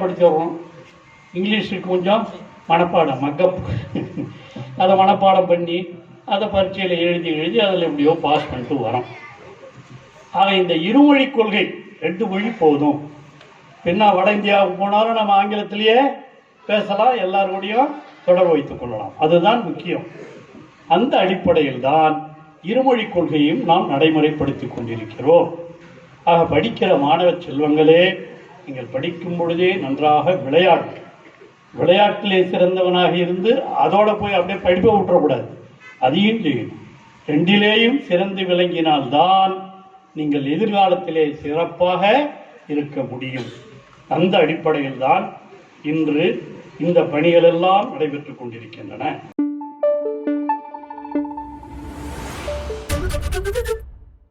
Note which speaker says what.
Speaker 1: படிச்சிடுறோம். இங்கிலீஷுக்கு கொஞ்சம் மனப்பாடம் மக்கப் அதை மனப்பாடம் பண்ணி அதை பரீட்சையில் எழுதி அதில் எப்படியோ பாஸ் பண்ணிட்டு வரோம். ஆக இந்த இருமொழி கொள்கை 2 மொழி போதும். பின்னா வட இந்தியாவுக்கு போனாலும் நம்ம ஆங்கிலத்திலேயே பேசலாம், எல்லாரோடையும் தொடர்பு வைத்துக் கொள்ளலாம். அதுதான் முக்கியம். அந்த அடிப்படையில் தான் இருமொழி கொள்கையும் நாம் நடைமுறைப்படுத்தி கொண்டிருக்கிறோம். ஆக படிக்கிற மாணவ செல்வங்களே, நீங்கள் படிக்கும் பொழுதே நன்றாக விளையாட்டிலே சிறந்தவனாக இருந்து அதோட போய் அப்படியே படிப்பை விட்டுறக்கூடாது. அதையும் செய்யணும். 2லேயும் சிறந்து விளங்கினால்தான் நீங்கள் எதிர்காலத்திலே சிறப்பாக இருக்க முடியும். அந்த அடிப்படையில் தான் இன்று இந்த பணிகள் எல்லாம் நடைபெற்றுக் கொண்டிருக்கின்றன.